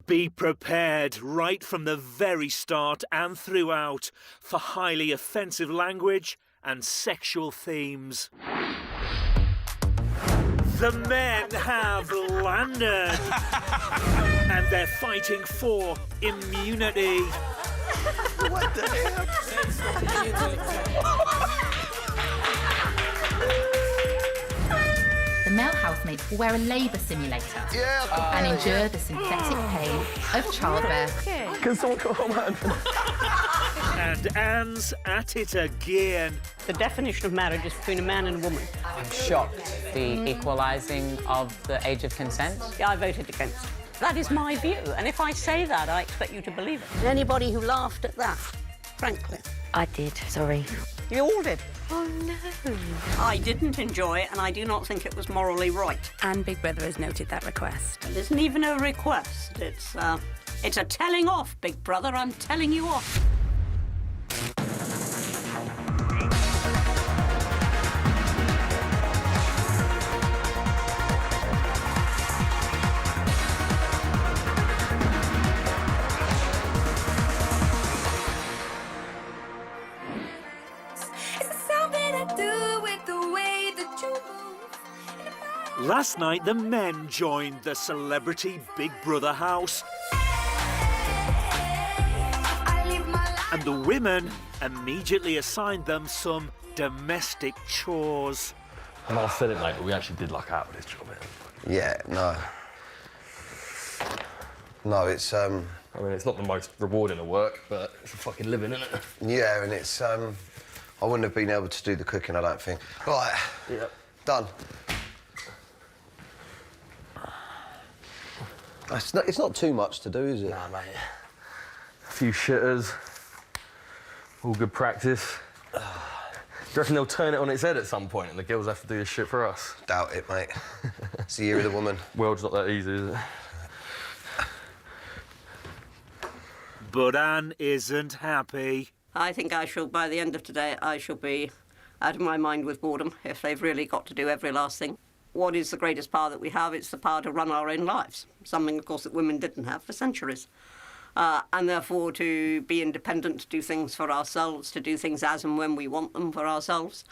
Be prepared right from the very start and throughout for highly offensive language and sexual themes. The men have landed and they're fighting for immunity. What the hell? The male housemates will wear a labour simulator and endure the synthetic pain of childbirth. Can someone come home And Anne's at it again. The definition of marriage is between a man and a woman. I'm shocked. The equalising of the age of consent? Yeah, I voted against. That is my view, and if I say that, I expect you to believe it. And anybody who laughed at that, frankly. I did, sorry. You all did. Oh, no. I didn't enjoy it, and I do not think it was morally right. And Big Brother has noted that request. It isn't even a request. It's a telling off, Big Brother. I'm telling you off. Last night, the men joined the celebrity Big Brother house. And the women immediately assigned them some domestic chores. And I said it, mate, but we actually did luck out with this job, man. Yeah, no. No, it's, I mean, it's not the most rewarding of work, but it's a fucking living, isn't it? Yeah, and it's, I wouldn't have been able to do the cooking, I don't think. Right. Yep. Done. It's not too much to do, is it? Nah, mate. A few shitters. All good practice. Do you reckon they'll turn it on its head at some point and the girls have to do this shit for us? Doubt it, mate. It's the year of the woman. World's not that easy, is it? But Anne isn't happy. I think by the end of today, I shall be out of my mind with boredom if they've really got to do every last thing. What is the greatest power that we have? It's the power to run our own lives, something, of course, that women didn't have for centuries. And therefore to be independent, to do things for ourselves, to do things as and when we want them for ourselves.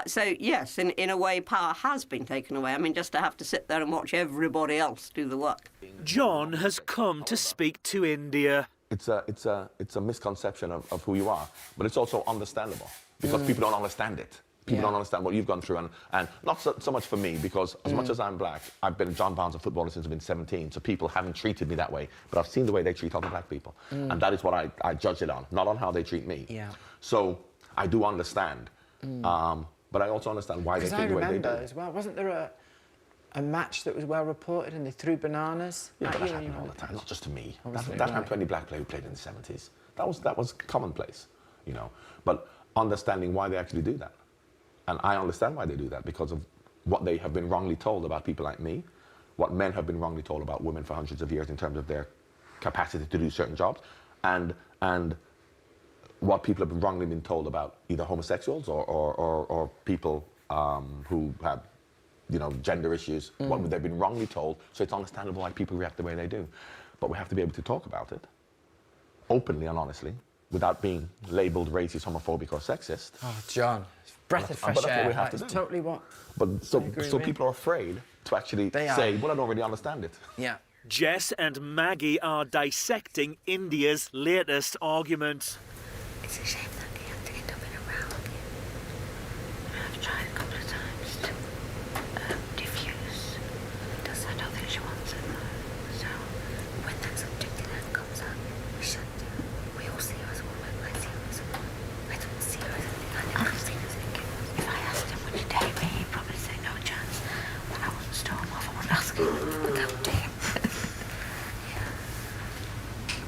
So, yes, in a way, power has been taken away. I mean, just to have to sit there and watch everybody else do the work. John has come to speak to India. It's a misconception of who you are, but it's also understandable because people don't understand it. People don't understand what you've gone through, and not so much for me, because as much as I'm black, I've been John Barnes, a footballer, since I've been 17, so people haven't treated me that way, but I've seen the way they treat other black people, and that is what I judge it on, not on how they treat me. Yeah. So I do understand, but I also understand why they think the way they do. As well, wasn't there a match that was well reported and they threw bananas? Yeah, but that happened all the time, not just to me. That happened to any black player who played in the 70s. That was commonplace, you know. But understanding why they actually do that. And I understand why they do that, because of what they have been wrongly told about people like me, what men have been wrongly told about women for hundreds of years in terms of their capacity to do certain jobs, and what people have been wrongly been told about either homosexuals or people who have, you know, gender issues, what they've been wrongly told, so it's understandable why people react the way they do. But we have to be able to talk about it, openly and honestly, without being labelled racist, homophobic or sexist. Oh, John, breath of fresh air. That's what we have to do. Totally what? But so people are afraid to actually say, well, I don't really understand it. Yeah. Jess and Maggie are dissecting India's latest argument. It's a shame that he had to end up in a row. I've tried a couple of times to diffuse. I don't think she wants it though. So when that subject then comes up, we all see her as a woman. I see her as a woman. I don't see her as anything. I never seen her as a kid. If I asked him would you date me, he'd probably say no chance. But I wouldn't storm off. I wouldn't ask him. Without him. Yeah.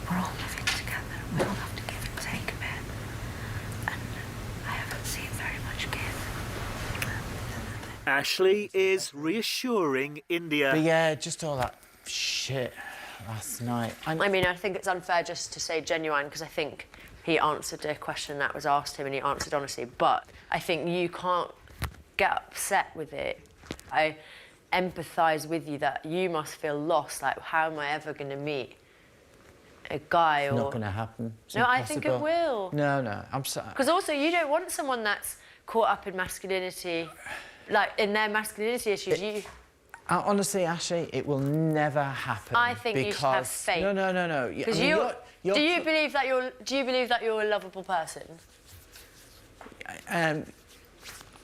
We're all living together. We all have to give and take a bit. And I haven't seen very much give. Ashley is reassuring India. But yeah, just all that shit last night. I mean, I think it's unfair just to say genuine, because I think he answered a question that was asked him and he answered honestly, but I think you can't get upset with it. I empathise with you that you must feel lost, like how am I ever going to meet a guy or... Not going to happen. It's No, I think it impossible. will. No, I'm sorry. Because also, you don't want someone that's caught up in masculinity, like, in their masculinity issues. Honestly, Ashley, it will never happen. I think you should have faith. No. Because do you believe that you're a lovable person? I'm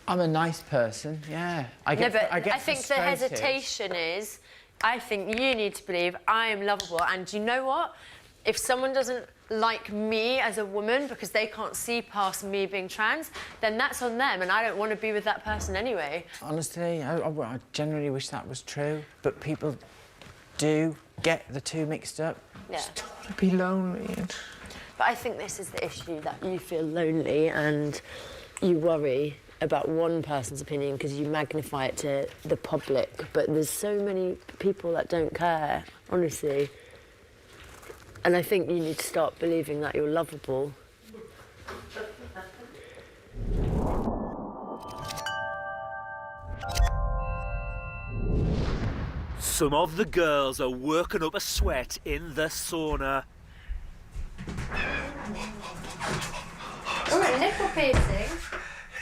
a nice person, yeah. I think the hesitation is, I think you need to believe I am lovable, and do you know what? If someone doesn't like me as a woman because they can't see past me being trans, then that's on them, and I don't want to be with that person anyway. Honestly, I generally wish that was true, but people do get the two mixed up. Yeah. Just don't want to be lonely. But I think this is the issue, that you feel lonely and you worry about one person's opinion because you magnify it to the public, but there's so many people that don't care, honestly. And I think you need to start believing that you're lovable. Some of the girls are working up a sweat in the sauna. Oh, a nipple piercing?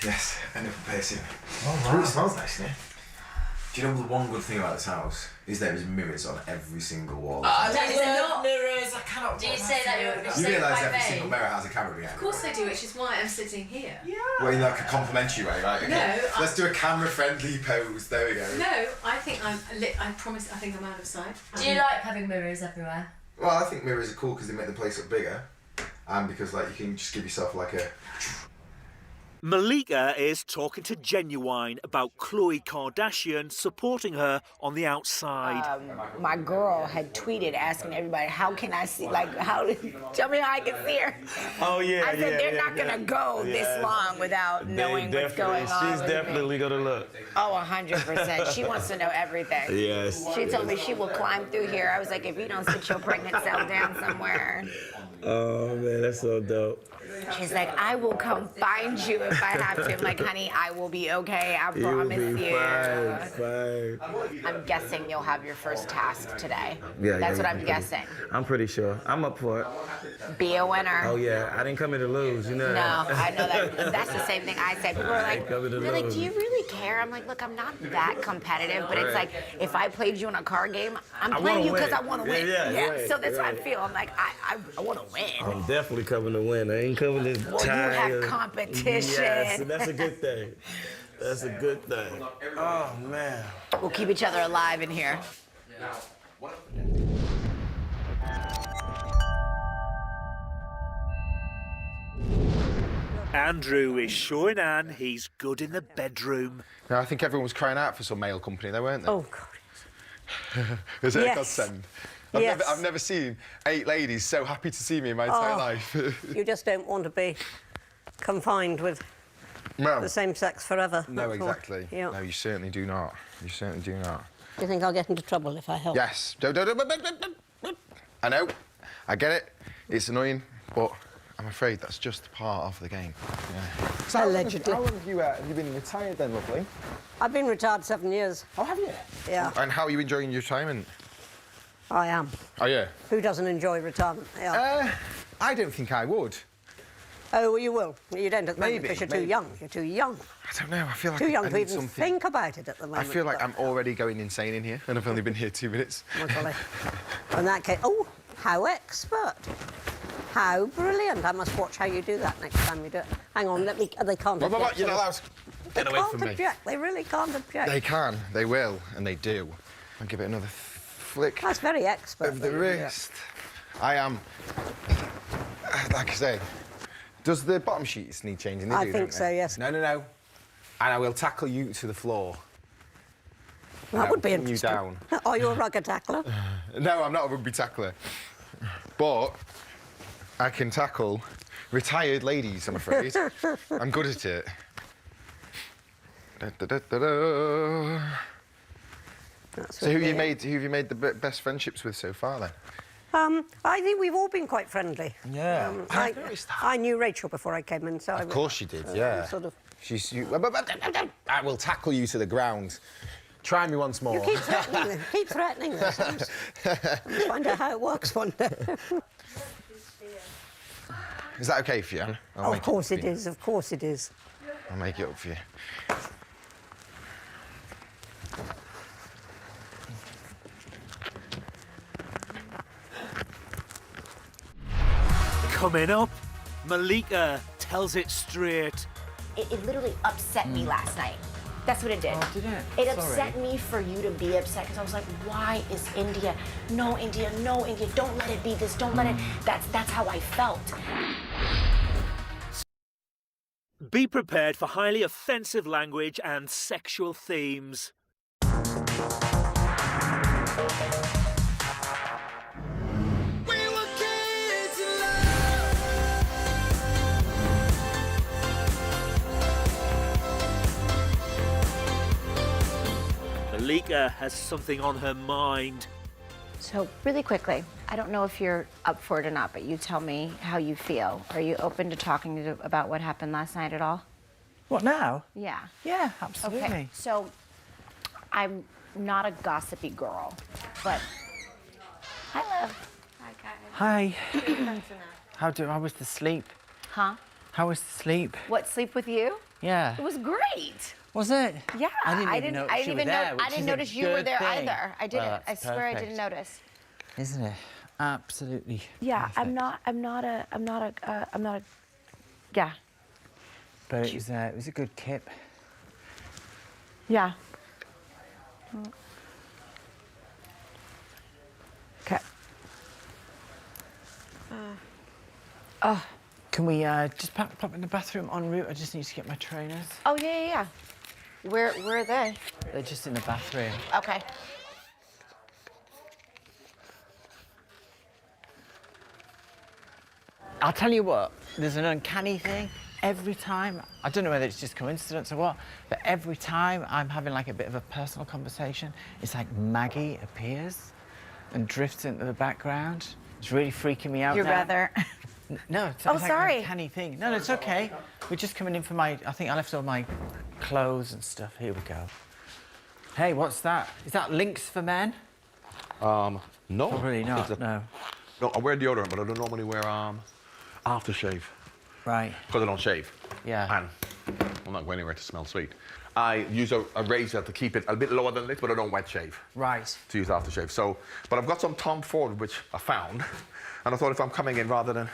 Yes, a nipple piercing. Oh, It really smells nice, doesn't it? Do you know the one good thing about this house is there is mirrors on every single wall. I love mirrors. I cannot. Do you say that you're You realise every single mirror has a camera behind it? Of course I do, which is why I'm sitting here. Yeah. Well, in like a complimentary way, right? Okay. No, Let's do a camera-friendly pose. There we go. No, I think I promise. I think I'm out of sight. Do you like having mirrors everywhere? Well, I think mirrors are cool because they make the place look bigger, and because like you can just give yourself like a. Malika is talking to Genuine about Khloe Kardashian supporting her on the outside. My girl had tweeted asking everybody, how can I see, like, tell me how I can see her. Oh, yeah, I said, they're not going to go this long without knowing what's going on. She's definitely going to look. Oh, 100%. She wants to know everything. Yes. She told me she will climb through here. I was like, if you don't sit your pregnant self down somewhere. Oh, man, that's so dope. She's like, I will come find you if I have to. I'm like, honey, I will be okay. I promise you. Fine. I'm guessing you'll have your first task today. Yeah, That's what I'm guessing. I'm pretty sure. I'm up for it. Be a winner. Oh, yeah. I didn't come here to lose, you know. No, I know that. That's the same thing I say. People are like, they're like, do you really care? I'm like, look, I'm not that competitive, but it's like, if I played you in a card game, I'm playing you because I want to win. Yeah. So that's how I feel. I'm like, I want to win. I'm definitely coming to win. I ain't coming to Well, you have competition. Yes, and that's a good thing. That's a good thing. Oh, man. We'll keep each other alive in here. Andrew is showing Anne he's good in the bedroom. No, I think everyone was crying out for some male company there, weren't they? Oh, God. Is it Yes. a godsend? Yes. I've never seen 8 ladies so happy to see me in my entire life. You just don't want to be confined with the same sex forever. No, that's all. exactly. Yeah. No, you certainly do not. You certainly do not. Do you think I'll get into trouble if I help? Yes. I know. I get it. It's annoying, but I'm afraid that's just part of the game. Yeah. So allegedly. How long have you been retired then, lovely? I've been retired 7 years. Oh, have you? Yeah. And how are you enjoying your retirement? I am. Oh, yeah? Who doesn't enjoy retirement? Yeah. I don't think I would. Oh, well, you will. You don't at the moment Maybe, because you're maybe. too young. You're too young. I don't know. I feel like Too young I to need even something. think about it at the I moment. feel like I'm already going insane in here, and I've only been here 2 minutes. Oh, golly. In that case, oh, how expert. How brilliant. I must watch how you do that next time you do it. Hang on, let me... They can't object. You're not allowed to get away from me. They can't object. They really can't object. They can, they will, and they do. I'll give it another flick. That's very expert. Of the wrist. I am, like I say, does the bottom sheets need changing? They I do, think don't so, they? yes. No. And I will tackle you to the floor. That would be pin you interesting. down. Are you a rugger tackler? No, I'm not a rugby tackler. But I can tackle retired ladies, I'm afraid. I'm good at it. So who have you made the best friendships with so far then? I think we've all been quite friendly. Yeah. I knew Rachel before I came in, so Of course you did, yeah. Sort of. I will tackle you to the ground. Try me once more. You keep threatening them. Keep threatening them. I'll find out how it works one day. Is that okay for you, Anne? Of course it is. Of course it is. I'll make it up for you. Coming up, Malika tells it straight. It literally upset me last night. That's what it did. Oh, did it? It Sorry. upset me for you to be upset because I was like, why is India? No, India, no, India. Don't let it be this. Don't let it. That's how I felt. Be prepared for highly offensive language and sexual themes. Malika has something on her mind. So really quickly, I don't know if you're up for it or not, but you tell me how you feel. Are you open to talking about what happened last night at all? What now? Yeah. Yeah, absolutely. Okay, so I'm not a gossipy girl, but hi, love. Hi. How was the sleep? Huh? How was the sleep? What, sleep with you? Yeah. It was great. Was it? Yeah. I didn't even notice you were there, which I didn't is a notice you were good there thing. either. I didn't. Well, I swear I perfect. didn't notice. Isn't it? Absolutely. Yeah, perfect. I'm not a. Yeah. But it was a good kip. Yeah. Okay. Oh. Can we just pop in the bathroom en route? I just need to get my trainers. Oh yeah. Where are they? They're just in the bathroom. Okay. I'll tell you what, there's an uncanny thing. Every time, I don't know whether it's just coincidence or what, but every time I'm having like a bit of a personal conversation, it's like Maggie appears and drifts into the background. It's really freaking me out You're now. rather... No, it's Oh, like sorry. an uncanny thing. No, it's okay. We're just coming in for I think I left all my clothes and stuff. Here we go. Hey, what's that? Is that Lynx for men? No. Probably not, no. No, I wear deodorant, but I don't normally wear aftershave. Right. Because I don't shave. Yeah. And I'm not going anywhere to smell sweet. I use a razor to keep it a bit lower than this, but I don't wet shave. Right. To use aftershave. So, but I've got some Tom Ford, which I found, and I thought if I'm coming in, rather than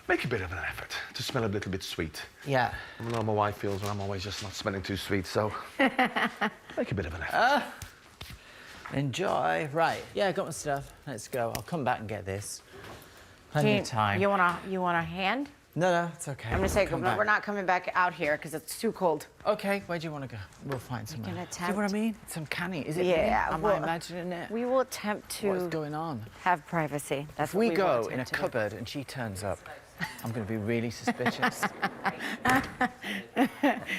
make a bit of an effort to smell a little bit sweet. Yeah. I know how my wife feels when I'm always just not smelling too sweet, so make a bit of an effort. Enjoy. Right. Yeah, I got my stuff. Let's go. I'll come back and get this. Plenty of time. You want a hand? No, it's okay. I'm gonna say Come we're back. not coming back out here because it's too cold. Okay, where do you want to go? We'll find somewhere. can See what I attempt- mean? It's uncanny. Is it? Yeah, Me? Am I imagining it? We will attempt to What's going on? have privacy. That's If what we will go in a attempt to do. cupboard and she turns up, I'm going to be really suspicious.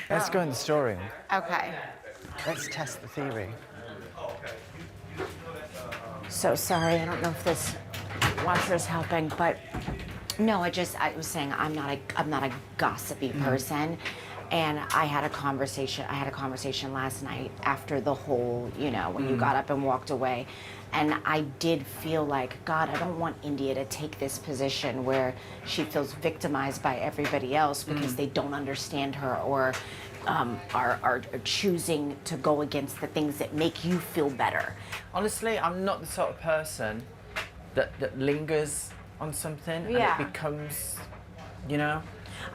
Let's go in the storeroom. Okay. Let's test the theory. So sorry, I don't know if this washer is helping, but no, I was saying I'm not a gossipy person, and I had a conversation last night after the whole, when you got up and walked away, and I did feel like, God, I don't want India to take this position where she feels victimized by everybody else because they don't understand her or are choosing to go against the things that make you feel better. Honestly, I'm not the sort of person that lingers on something and it becomes,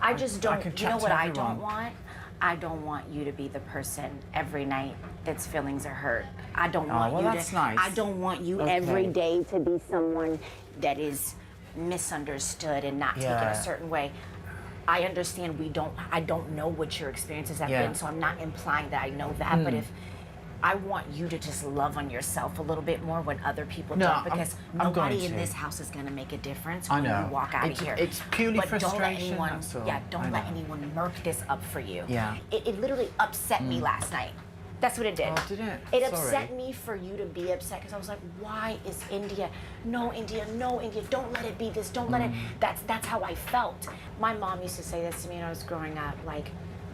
I just don't. can You know chat what to I everyone. don't want? I don't want you to be the person every night that's feelings are hurt. I don't want well, you that's to. nice. I don't want you Okay. every day to be someone that is misunderstood and not taken Yeah. a certain way. I understand I don't know what your experiences have Yeah. been, so I'm not implying that I know that. But if I want you to just love on yourself a little bit more when other people No, don't, because I'm nobody going in to. this house is going to make a difference I when know. you walk out It's- of here. it's purely but don't let frustration, anyone, that's all. don't I let know. anyone murk this up for you. Yeah. It literally upset me last night. That's what it did. Oh, did it? It Sorry. upset me for you to be upset because I was like, why is India? No, India, no, India. Don't let it be this. Don't let it. That's how I felt. My mom used to say this to me when I was growing up, like,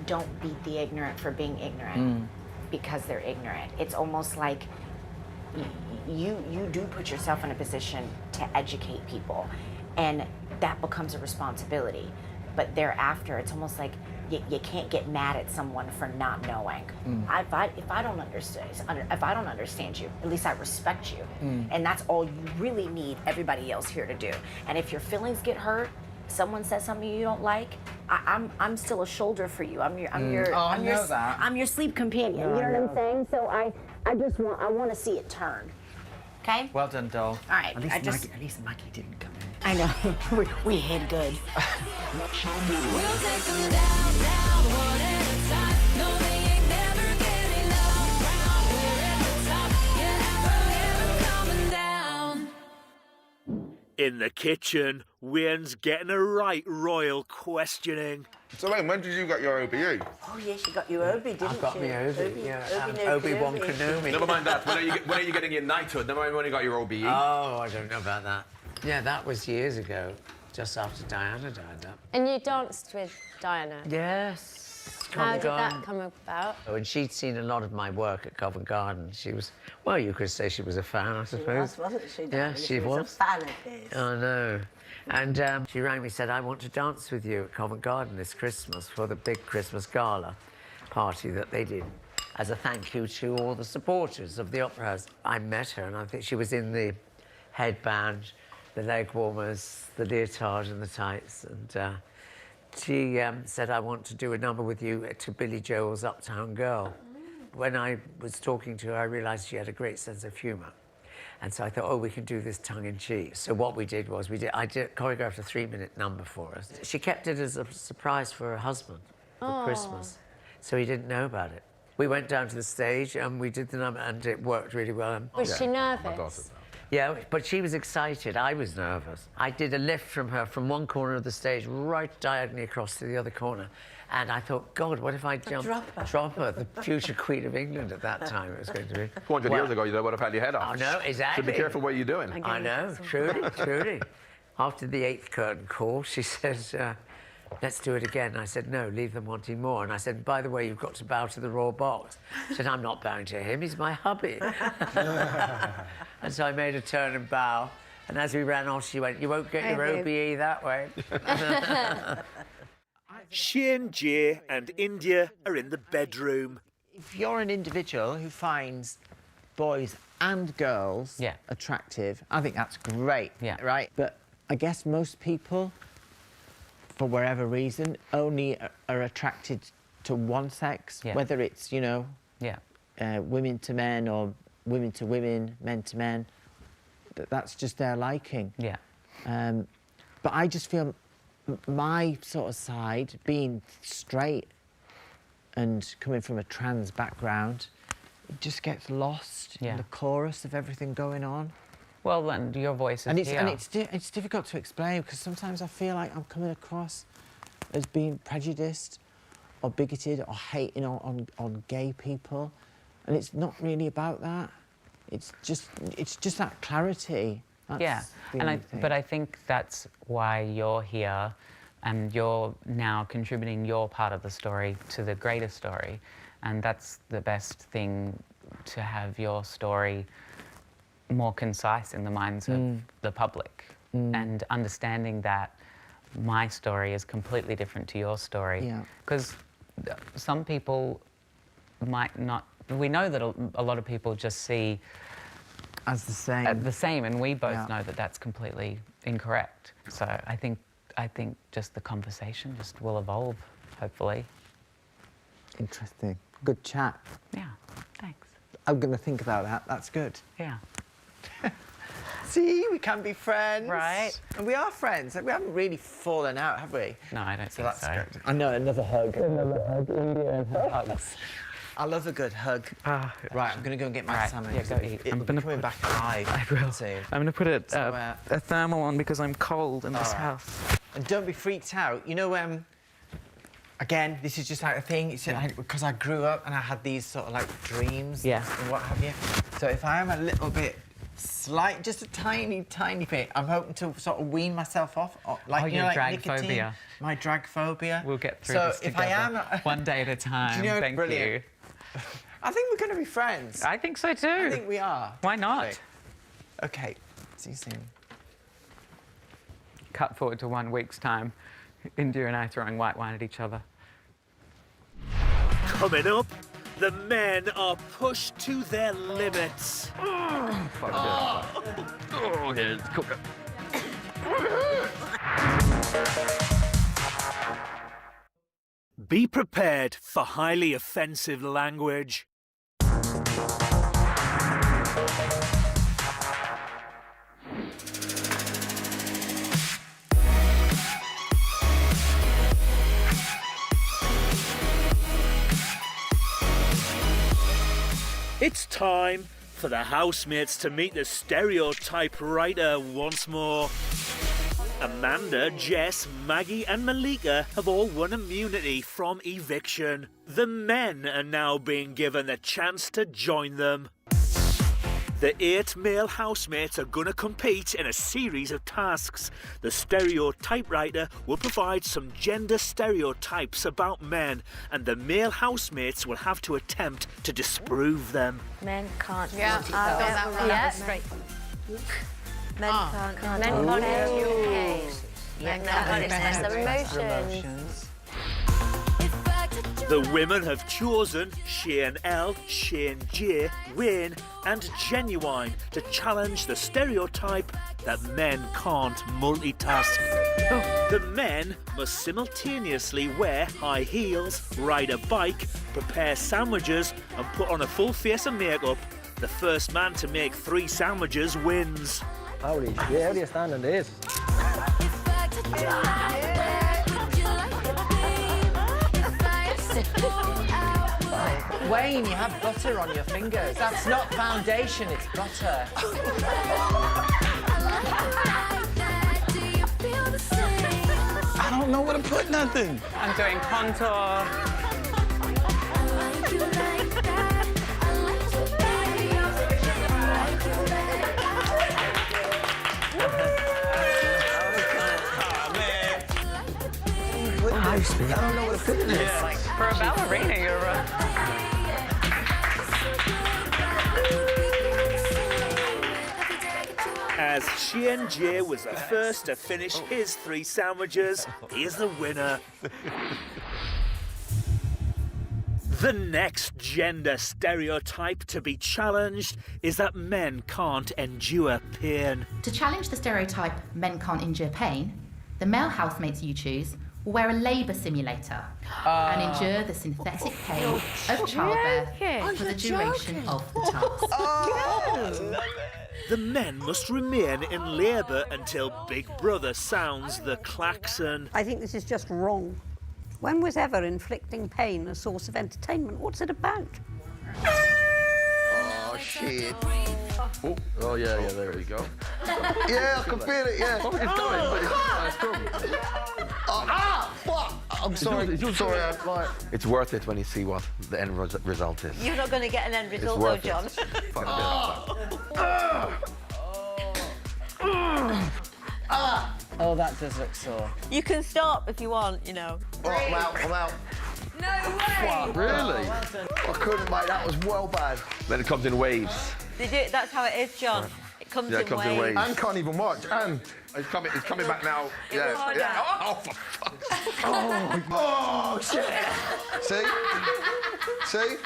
don't beat the ignorant for being ignorant. because they're ignorant. It's almost like you do put yourself in a position to educate people, and that becomes a responsibility. But thereafter, it's almost like you can't get mad at someone for not knowing. If I don't understand you, at least I respect you, and that's all you really need everybody else here to do. And if your feelings get hurt, someone says something you don't like, I'm still a shoulder for you. I'm your sleep companion. You know what I'm saying? So I want to see it turn. Okay? Well done, doll. All right. At least Maggie didn't come in. I know. we hid good. We'll take them down, one at a time. No, they ain't never getting up. Round, we're at the top. Yeah, forever coming down. In the kitchen, Wayne's getting a right royal questioning. So, Wayne, when did you get your OBE? Oh, yeah, she got you Obi, didn't she? I've got my Obi, yeah. Obi-Wan Kenobi. Never mind that. When are you getting your knighthood? Never mind when you got your OBE. Oh, I don't know about that. Yeah, that was years ago, just after Diana died. And you danced with Diana? Yes. How did that Garden. come about? Oh, and she'd seen a lot of my work at Covent Garden. She was, well, you could say she was a fan, I suppose. She was, wasn't she? Yeah, Diana? she was. was. A fan of this. I know. And she rang me and said, I want to dance with you at Covent Garden this Christmas for the big Christmas gala party that they did as a thank you to all the supporters of the Opera House. I met her, and I think she was in the headband, the leg warmers, the leotard and the tights. And she said, I want to do a number with you to Billy Joel's Uptown Girl. When I was talking to her, I realised she had a great sense of humour. And so I thought, oh, we can do this tongue-in-cheek. So what we did was, I choreographed a 3-minute number for us. She kept it as a surprise for her husband for Christmas. So he didn't know about it. We went down to the stage and we did the number, and it worked really well. Was she nervous? Yeah, but she was excited. I was nervous. I did a lift from her from one corner of the stage right diagonally across to the other corner. And I thought, God, what if I drop her, the future Queen of England at that time it was going to be. 400 years ago, you would have had your head off. Oh, no, exactly. So be careful what you're doing. I know, truly, truly. After the 8th curtain call, she says, let's do it again. And I said, no, leave them wanting more. And I said, by the way, you've got to bow to the royal box. She said, I'm not bowing to him, he's my hubby. And so I made a turn and bow. And as we ran off, she went, you won't get your OBE that way. Shane, Jay and India are in the bedroom. If you're an individual who finds boys and girls attractive, I think that's great, right? But I guess most people, for whatever reason, only are attracted to one sex, whether it's, you know, women to men or women to women, men to men. That's just their liking. But I just feel my sort of side, being straight and coming from a trans background, it just gets lost in the chorus of everything going on. Well, and your voice is here. And it's difficult to explain, because sometimes I feel like I'm coming across as being prejudiced or bigoted or hating on gay people, and it's not really about that. It's just that clarity. That's but I think that's why you're here, and you're now contributing your part of the story to the greater story, and that's the best thing, to have your story more concise in the minds of the public, and understanding that my story is completely different to your story. Because some people might not... We know that a lot of people just see as the same, and we both know that that's completely incorrect. So I think just the conversation just will evolve, hopefully. Interesting. Good chat. Yeah, thanks. I'm going to think about that. That's good. Yeah. See, we can be friends. Right. And we are friends. We haven't really fallen out, have we? No, I don't think so. Good. I know, another hug. Another hug, India and her hugs. I love a good hug. Right, I'm going to go and get my salmon. Yeah, go eat. I'm going to coming back alive. I will. Soon. I'm going to put a thermal on because I'm cold in this house. And don't be freaked out. You know, again, this is just like a thing. It's because I grew up and I had these sort of like dreams and what have you. So if I am a little bit just a tiny bit, I'm hoping to sort of wean myself off. Like, you know, like drag nicotine. phobia. My drag phobia. We'll get through this together. If I am... one day at a time. You know, Thank brilliant. you. I think we're going to be friends. I think so too. I think we are. Why not? Okay, see you soon. Cut forward to 1 week's time. India and I throwing white wine at each other. Coming up, the men are pushed to their limits. Fuck yeah. Oh, yeah, it's cooker. Be prepared for highly offensive language. It's time for the housemates to meet the stereotype writer once more. Amanda, Jess, Maggie and Malika have all won immunity from eviction. The men are now being given the chance to join them. The 8 male housemates are going to compete in a series of tasks. The stereotype writer will provide some gender stereotypes about men, and the male housemates will have to attempt to disprove them. Men can't. Yeah, got that one. Yeah. Straight. Men can't. Men can't educate. Men can't express their emotions. The women have chosen Shane L, Shane J, Wayne and Genuine to challenge the stereotype that men can't multitask. The men must simultaneously wear high heels, ride a bike, prepare sandwiches and put on a full face of makeup. The first man to make 3 sandwiches wins. Holy shit, how do you stand on this? Wayne, you have butter on your fingers. That's not foundation, it's butter. I don't know where to put nothing. I'm doing contour. I don't know where to put this. Yeah, like, for a ballerina, you're As Shane J was the first to finish his 3 sandwiches, he is the winner. The next gender stereotype to be challenged is that men can't endure pain. To challenge the stereotype men can't endure pain, the male housemates you choose will wear a labour simulator and endure the synthetic pain of childbirth for the duration of the task. The men must remain in labour until Big Brother sounds the klaxon. I think this is just wrong. When was ever inflicting pain a source of entertainment? What's it about? Oh, shit. Oh, yeah, there we go. Yeah, I can feel it, yeah. Oh, it's going, but it's Fuck! I'm sorry. Sorry, it's worth it when you see what the end result is. You're not going to get an end result, though, John. Oh, that does look sore. You can stop if you want, you know. Oh, I'm out. No way! Really? I couldn't, mate. That was well bad. Then it comes in waves. They do, that's how it is, John. It comes in waves. And can't even watch. And it's coming back now. Yeah. Oh, for fuck's sake. Oh, shit. See? See?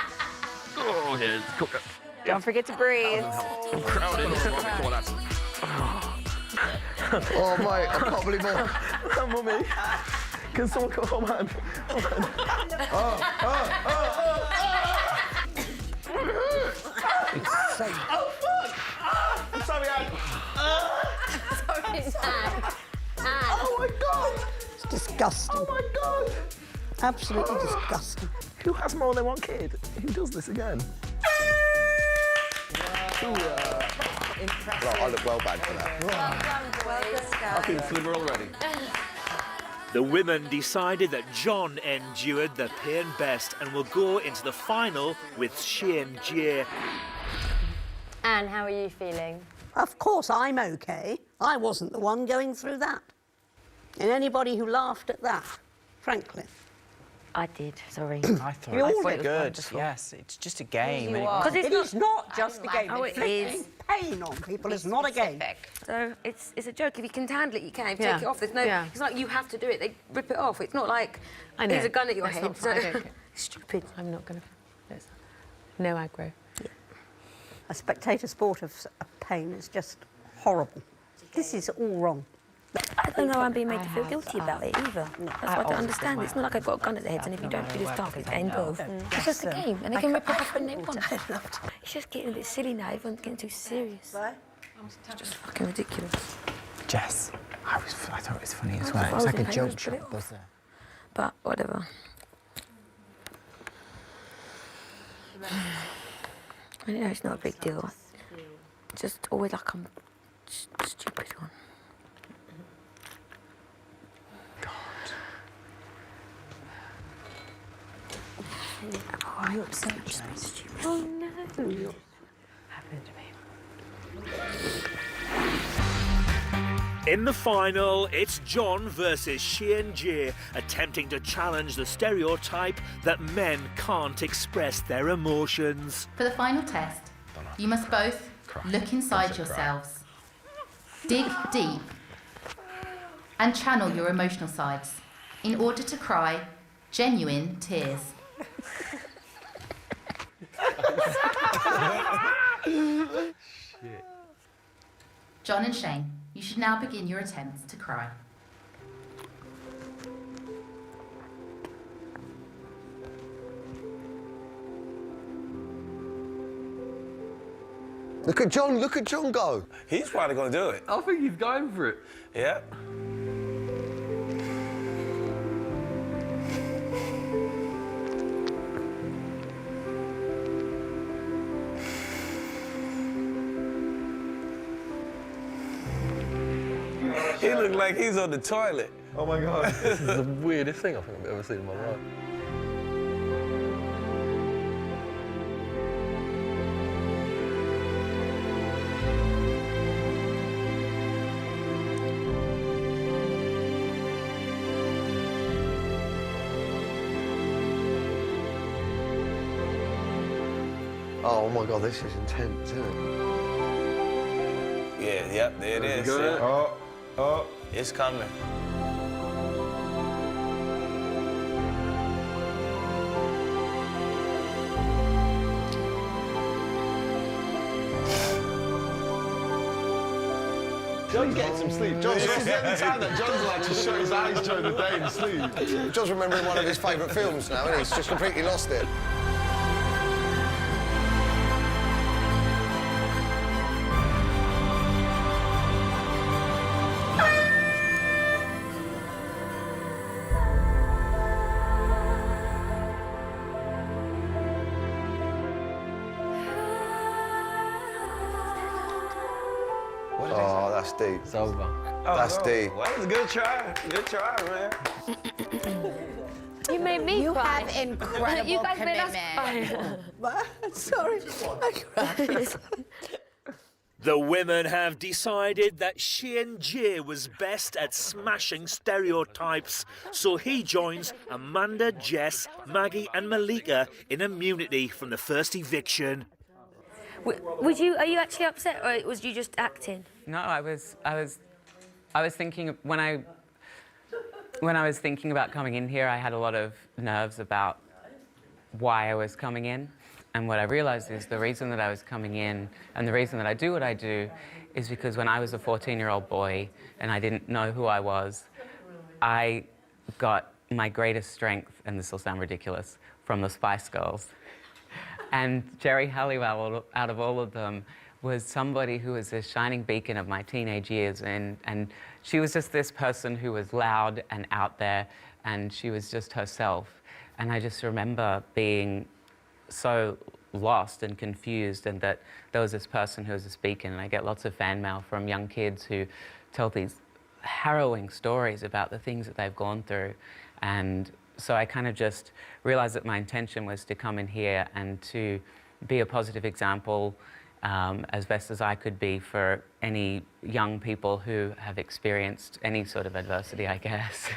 Oh, yeah, it's cooker. Don't forget to breathe. I'm crowded. Oh, mate, I can't believe more. Mummy, can someone come on? It's so... Oh, fuck! I'm sorry, Anne. Sorry, Anne. Oh, my God! It's disgusting. Oh, my God! Absolutely disgusting. Who has more than one kid? Who does this again? Well, I look well bad for that. I feel slimmer already. The women decided that John endured the pain best and will go into the final with Shane J. Anne, how are you feeling? Of course I'm okay. I wasn't the one going through that. And anybody who laughed at that, frankly. I did, sorry. I thought You all it was did. good. Wonderful. Yes, it's just a game. Because It is not just a game. Oh, it Inflicting is. pain on people is not a game. So it's a joke. If you can handle it, you can. If you Yeah. take it off, there's no. Yeah. It's not like you have to do it. They rip it off. It's not like I know. there's a gun at your That's head. not So fine. I don't care. stupid. I'm not going to. No aggro. A spectator sport of pain is just horrible. This is all wrong. I don't know I'm being made to feel guilty about it either. That's why I don't understand. It's not like I've got a gun at the head and if you don't do this task, it's end of. It's just a game and they can rip it off when they want. It's just getting a bit silly now. Everyone's getting too serious. It's just fucking ridiculous. Jess, I thought it was funny as I well. It was was like a in joke pain, shot, put it off. wasn't it? But whatever. I know it's not a big deal. Just always like I'm stupid one. Oh, are you upset? I'm just being stupid. Oh no. Happened to me. In the final, it's John versus Xian-Jie, attempting to challenge the stereotype that men can't express their emotions. For the final test, you must both look inside yourselves, dig deep, and channel your emotional sides in order to cry genuine tears. John and Shane, you should now begin your attempts to cry. Look at John go. He's probably going to do it. I think he's going for it. Yeah. He looked like he's on the toilet. Oh my God. This is the weirdest thing I think I've ever seen in my life. Oh my God, this is intense, isn't it? Yeah, yep, there it is. Good. Oh, it's coming. John's getting some sleep. John's this is the only time that John's like to shut his eyes during the day and sleep. John's remembering one of his favourite films now, and he's just completely lost it. Oh, that's deep. It's over. That's deep. Well, that was a good try. Good try, man. You made me cry. have incredible You guys made us commitment. cry. Sorry, I cried. The women have decided that Xian-Jie was best at smashing stereotypes, so he joins Amanda, Jess, Maggie and Malika in immunity from the first eviction. Are you actually upset or was you just acting? No, I was thinking when I was thinking about coming in here, I had a lot of nerves about why I was coming in. And what I realized is the reason that I was coming in and the reason that I do what I do is because when I was a 14-year-old boy and I didn't know who I was, I got my greatest strength, and this will sound ridiculous, from the Spice Girls. And Jerry Halliwell, out of all of them, was somebody who was this shining beacon of my teenage years. And she was just this person who was loud and out there, and she was just herself. And I just remember being so lost and confused, and that there was this person who was this beacon. And I get lots of fan mail from young kids who tell these harrowing stories about the things that they've gone through. And so I kind of just realized that my intention was to come in here and to be a positive example as best as I could be for any young people who have experienced any sort of adversity, I guess.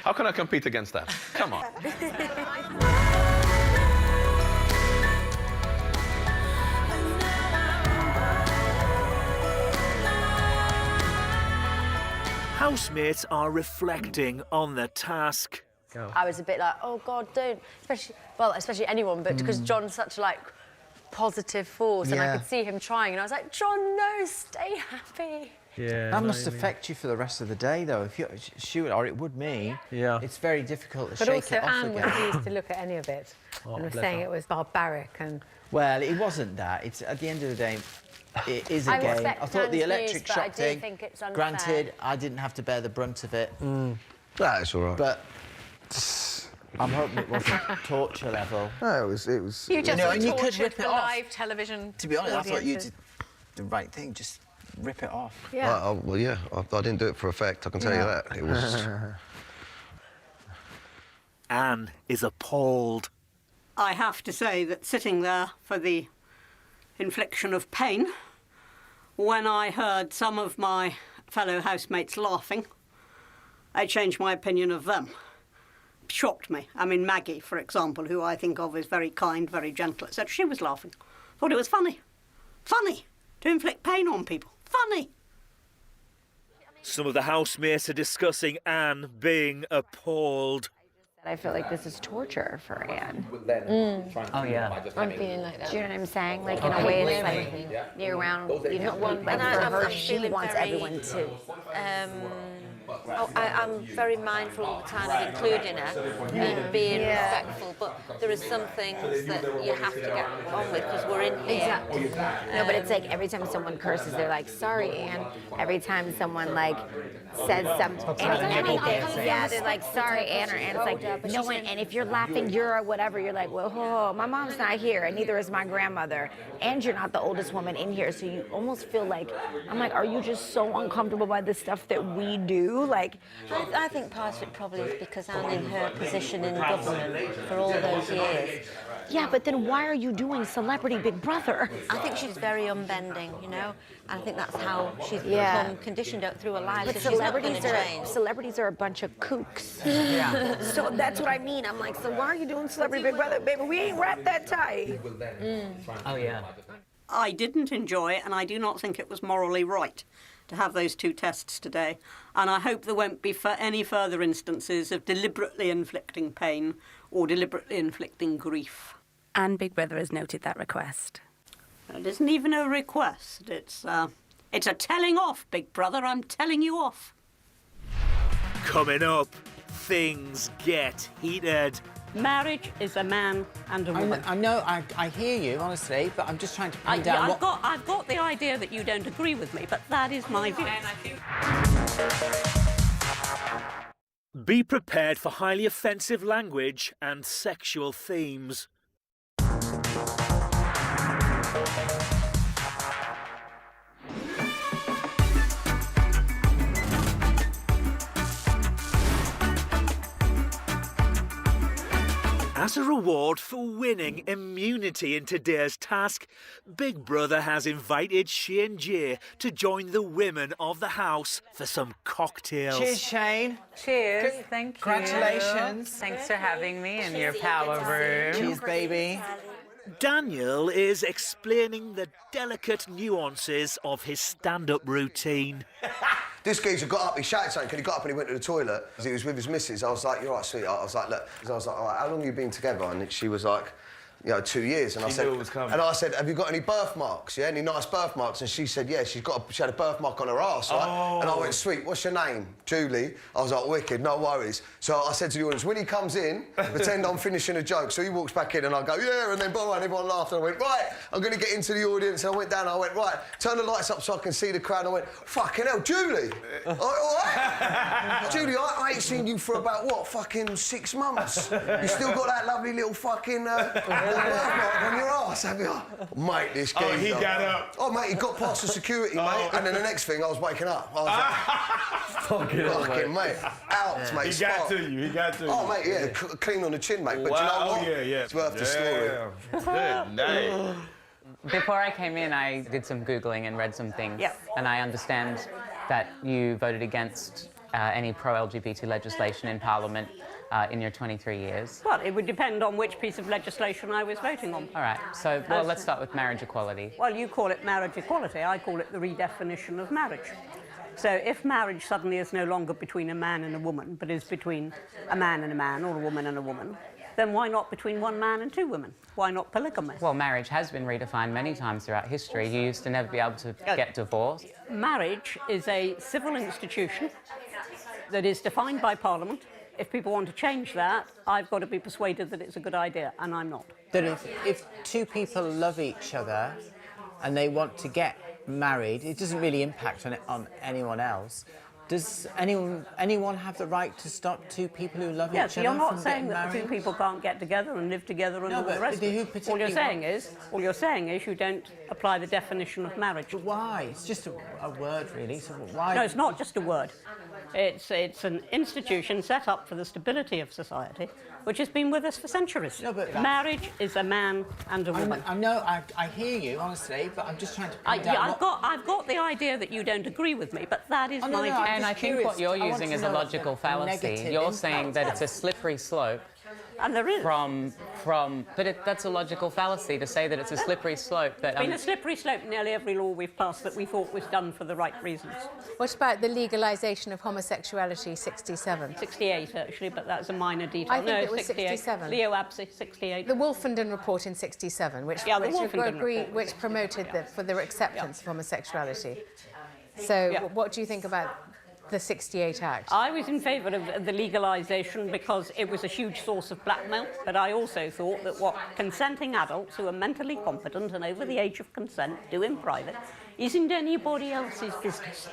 How can I compete against that? Come on. Housemates are reflecting on the task. I was a bit like, oh God, don't, especially anyone, but because John's such like positive force, and I could see him trying, and I was like, John, no, stay happy. Yeah. That must affect you for the rest of the day, though. If you shoot, or it would me. Yeah. It's very difficult to shake it off Anne again. refused to look at any of it and was saying it was barbaric and. Well, it wasn't that. It's at the end of the day. It is a game. I thought the electric shock thing, granted, I didn't have to bear the brunt of it. That's all right. But I'm hoping it wasn't torture level. No, it was. You just and you could rip it off. Live television. To be honest, I thought you did the right thing. Just rip it off. Yeah. Well, yeah. I didn't do it for effect. I can tell you that. It was. Anne is appalled. I have to say that sitting there for the infliction of pain, when I heard some of my fellow housemates laughing, I changed my opinion of them. It shocked me. I mean, Maggie, for example, who I think of as very kind, very gentle, said she was laughing. Thought it was funny. Funny to inflict pain on people. Funny. Some of the housemates are discussing Anne being appalled. I feel like this is torture for Anne. Oh, yeah. I'm feeling like that. Do you know what I'm saying? Like, in a way, it's like you're around, you know, like for her, she wants everyone to. I'm very mindful all the time of including her and being respectful, but there are some things that you have to get on with because we're in here. Exactly. No, but it's like every time someone curses, they're like, sorry, Anne. Every time someone, like, says something, anything, yeah, they're like, sorry, Anne, or Anne's like, no one, and if you're laughing, you're whatever, you're like, well, oh, my mom's not here, and neither is my grandmother, and you're not the oldest woman in here, so you almost feel like, I'm like, are you just so uncomfortable by the stuff that we do? Like, I think part of it probably is because I'm in her position in government for all those years. Yeah, but then why are you doing Celebrity Big Brother? I think she's very unbending, you know, and I think that's how she's become conditioned through her life. But So she's not gonna change. celebrities are a bunch of kooks. Yeah. So that's what I mean. I'm like, so why are you doing Celebrity Big Brother? Baby, we ain't wrapped that tight. Oh, yeah. I didn't enjoy it, and I do not think it was morally right to have those two tests today. And I hope there won't be any further instances of deliberately inflicting pain or deliberately inflicting grief. And Big Brother has noted that request. It isn't even a request. It's a telling off, Big Brother. I'm telling you off. Coming up, things get heated. Marriage is a man and a woman. I know, I hear you, honestly, but I'm just trying to pin down I've got the idea that you don't agree with me, but that is my view. Be prepared for highly offensive language and sexual themes. As a reward for winning immunity in today's task, Big Brother has invited Shane J to join the women of the house for some cocktails. Cheers, Shane. Cheers. Thank you. Congratulations. Thanks for having me in your power room. Cheers, baby. Daniel is explaining the delicate nuances of his stand-up routine. This geezer got up, he shouted something, he got up and he went to the toilet. He was with his missus. I was like, you're right, sweetheart. I was like, look. I was like, all right, how long have you been together? And she was like, 2 years. And I said, have you got any birthmarks? Yeah, any nice birthmarks? And she said, yeah, she had a birthmark on her arse, right? And I went, sweet, what's your name? Julie. I was like, wicked, no worries. So I said to the audience, when he comes in, pretend I'm finishing a joke. So he walks back in and I go, yeah, and then boom, and everyone laughed. And I went, right, I'm going to get into the audience. And I went down and I went, right, turn the lights up so I can see the crowd. And I went, fucking hell, Julie. All right? Julie, I ain't seen you for about, what, fucking 6 months. You still got that lovely little fucking... birthmark on your arse, have you? Mate, this geezer. Oh, he got up. Oh, mate, he got past the security, mate. And then the next thing, I was waking up. I was like, fucking mate. Out, mate. He got to you, he got to you. Oh, mate, yeah, clean on the chin, mate. But wow. you know what? Yeah, yeah. It's worth the story. Good night. Before I came in, I did some Googling and read some things. Yep. And I understand that you voted against any pro-LGBT legislation in Parliament in your 23 years. Well, it would depend on which piece of legislation I was voting on. All right, so well, let's start with marriage equality. Well, you call it marriage equality, I call it the redefinition of marriage. So if marriage suddenly is no longer between a man and a woman, but is between a man and a man, or a woman and a woman, then why not between one man and two women? Why not polygamy? Well, marriage has been redefined many times throughout history. You used to never be able to get divorced. Marriage is a civil institution that is defined by Parliament. If people want to change that, I've got to be persuaded that it's a good idea, and I'm not. That if two people love each other and they want to get married, it doesn't really impact on anyone else. Does anyone have the right to stop two people who love each other from getting married? Yes, you're not saying that two people can't get together and live together and all the rest of it. All you're saying is you don't apply the definition of marriage. But why? It's just a word, really. So why? No, it's not just a word. It's an institution set up for the stability of society, which has been with us for centuries. No, but marriage is a man and a woman. I hear you, honestly, but I'm just trying to point out... I've got the idea that you don't agree with me, but that is my view. And I think what you're using is a logical fallacy. You're saying that it's a slippery slope. And there is. That's a logical fallacy to say that it's a slippery slope. It's been a slippery slope in nearly every law we've passed that we thought was done for the right reasons. What about the legalisation of homosexuality, 67? 68, actually, but that's a minor detail. I think it was 67. Leo Abse, 68. The Wolfenden Report in 67, which promoted for the acceptance of homosexuality. So what do you think about the 68 Act? I was in favour of the legalisation because it was a huge source of blackmail, but I also thought that what consenting adults who are mentally competent and over the age of consent do in private isn't anybody else's business.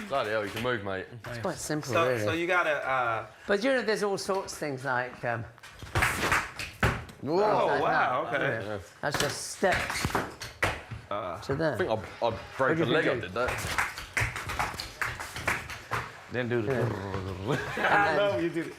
Bloody hell, you can move, mate. It's quite simple, so, really. So you gotta... But, you know, there's all sorts of things like... Oh, wow, okay. Yeah. That's just steps to there. I think I broke a leg, I did that. Didn't do the... I know you did it.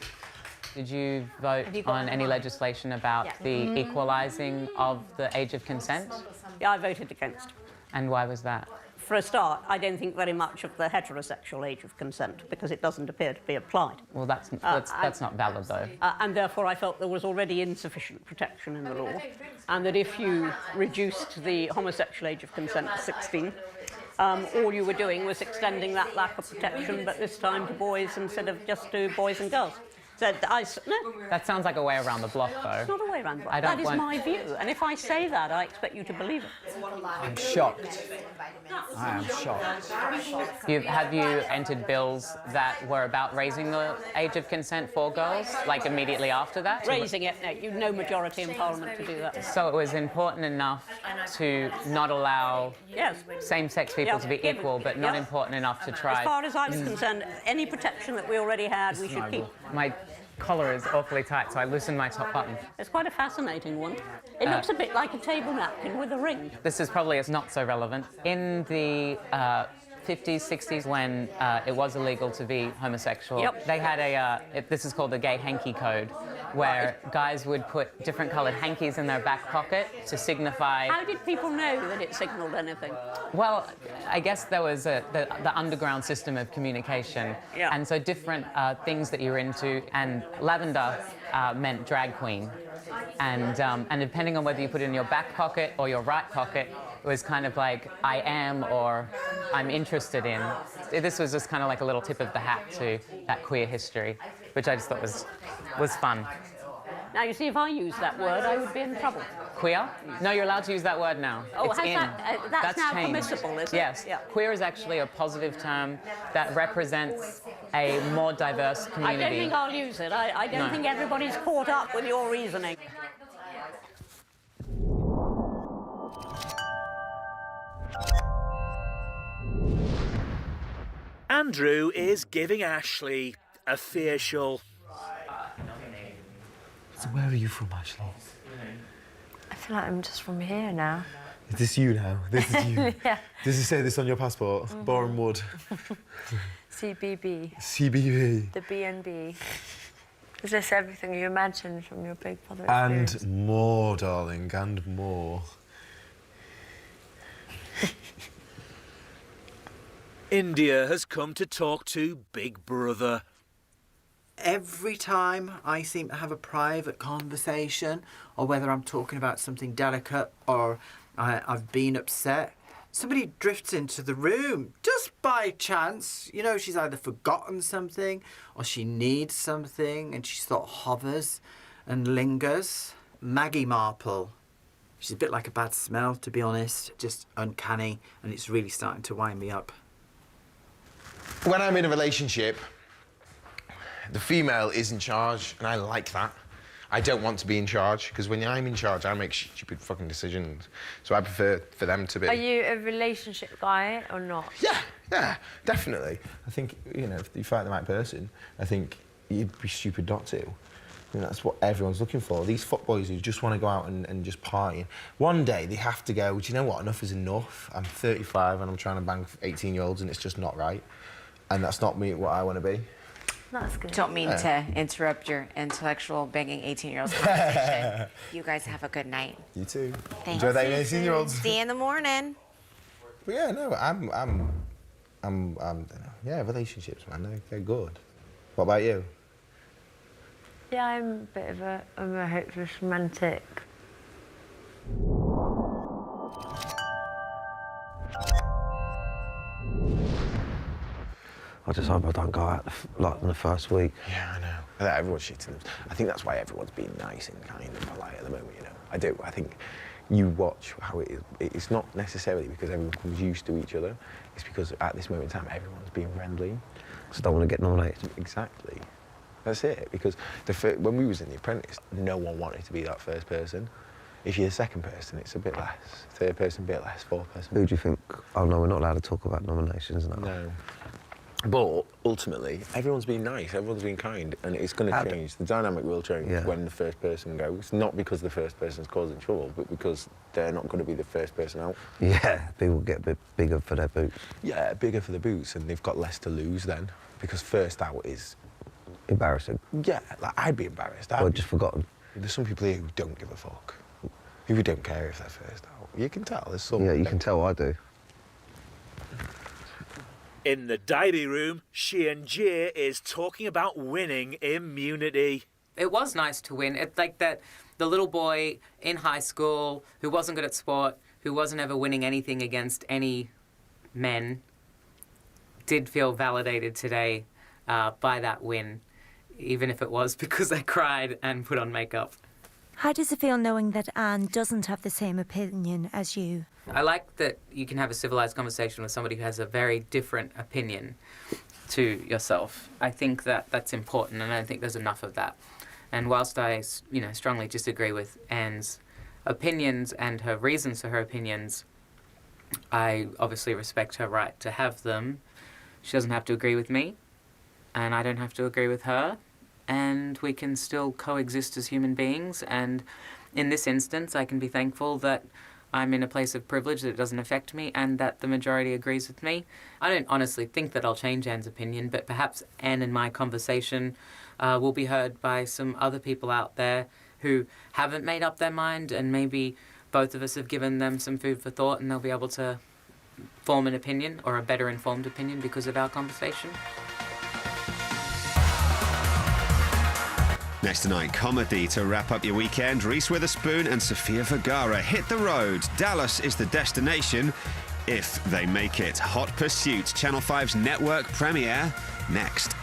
Did you vote on any legislation about the equalising of the age of consent? Yeah, I voted against. And why was that? For a start, I don't think very much of the heterosexual age of consent because it doesn't appear to be applied. Well, that's not valid, though. And therefore, I felt there was already insufficient protection in the law, and that if you reduced the homosexual age of consent to 16, all you were doing was extending that lack of protection, but this time to boys instead of just to boys and girls. So no. That sounds like a way around the block, though. It's not a way around the block. That is my view, and if I say that, I expect you to believe it. I'm shocked. I am shocked. Have you entered bills that were about raising the age of consent for girls, like immediately after that? Raising it, no, you've no majority in Parliament to do that. So it was important enough to not allow same-sex people to be equal, but not important enough to try... As far as I was concerned, any protection that we already had, we should keep. My collar is awfully tight, so I loosened my top button. It's quite a fascinating one. It looks a bit like a table napkin with a ring. This is probably not so relevant. In the 50s, 60s, when it was illegal to be homosexual, they had this is called the gay hanky code, where guys would put different coloured hankies in their back pocket to signify... How did people know that it signalled anything? Well, I guess there was the underground system of communication, and so different things that you're into, and lavender meant drag queen, and depending on whether you put it in your back pocket or your right pocket, it was kind of like I am or I'm interested in. This was just kind of like a little tip of the hat to that queer history, which I just thought was fun. Now, you see, if I used that word, I would be in trouble. Queer? No, you're allowed to use that word now. Oh, it's in. That's now changed. permissible, is it? Yes. Yeah. Queer is actually a positive term that represents a more diverse community. I don't think I'll use it. I don't think everybody's caught up with your reasoning. Andrew is giving Ashley a facial. So where are you from, Ashley? I feel like I'm just from here now. Is this you now? This is you? Yeah. Does it say this on your passport? Boreham Wood. CBB. CBB. The BNB. Is this everything you imagined from your Big Brother And experience? more, darling, and more. India has come to talk to Big Brother. Every time I seem to have a private conversation, or whether I'm talking about something delicate or I've been upset, somebody drifts into the room just by chance. You know, she's either forgotten something or she needs something and she sort of hovers and lingers. Maggie Marple. She's a bit like a bad smell, to be honest. Just uncanny, and it's really starting to wind me up. When I'm in a relationship, the female is in charge, and I like that. I don't want to be in charge, because when I'm in charge, I make stupid fucking decisions. So I prefer for them to be. Are you a relationship guy or not? Yeah, definitely. I think, you know, if you find the right person, I think you'd be stupid not to. I mean, that's what everyone's looking for. These fuckboys who just want to go out and just party. One day they have to go, do you know what, enough is enough. I'm 35 and I'm trying to bang 18-year-olds and it's just not right. And that's not me, what I want to be. That's good. Don't mean to interrupt your intellectual banging 18-year-olds conversation. You guys have a good night. You too. Thanks. Enjoy that 18-year-olds. See you in the morning. But yeah, no, yeah, relationships, man, they're good. What about you? Yeah, I'm a hopeless romantic. I just hope I don't go out like in the first week. Yeah, I know. Everyone's shitting them. I think that's why everyone's being nice and kind and polite at the moment, you know. I do. I think you watch how it is. It's not necessarily because everyone comes used to each other. It's because at this moment in time, everyone's being friendly. Just don't want to get nominated. Exactly. That's it. Because when we was in The Apprentice, no one wanted to be that first person. If you're the second person, it's a bit less. Third person, a bit less. Fourth person. Who do you think? Oh no, we're not allowed to talk about nominations now. No. But ultimately, everyone's been nice, everyone's been kind, and it's going to change. The dynamic will change when the first person goes. Not because the first person's causing trouble, but because they're not going to be the first person out. Yeah, people get a bit bigger for their boots. Yeah, bigger for the boots, and they've got less to lose then, because first out is... embarrassing. Yeah, like, I'd be embarrassed. Or just forgotten. There's some people here who don't give a fuck, who don't care if they're first out. You can tell, there's some... Yeah, you can tell I do. In the diary room, she and Jay is talking about winning immunity. It was nice to win. It's like that the little boy in high school who wasn't good at sport, who wasn't ever winning anything against any men, did feel validated today by that win, even if it was because I cried and put on makeup. How does it feel knowing that Anne doesn't have the same opinion as you? I like that you can have a civilized conversation with somebody who has a very different opinion to yourself. I think that that's important, and I don't think there's enough of that. And whilst I, strongly disagree with Anne's opinions and her reasons for her opinions, I obviously respect her right to have them. She doesn't have to agree with me, and I don't have to agree with her, and we can still coexist as human beings. And in this instance, I can be thankful that I'm in a place of privilege, that it doesn't affect me, and that the majority agrees with me. I don't honestly think that I'll change Anne's opinion, but perhaps Anne and my conversation will be heard by some other people out there who haven't made up their mind, and maybe both of us have given them some food for thought, and they'll be able to form an opinion, or a better informed opinion, because of our conversation. Next tonight, comedy to wrap up your weekend. Reese Witherspoon and Sofia Vergara hit the road. Dallas is the destination if they make it. Hot Pursuit, Channel 5's network premiere, next.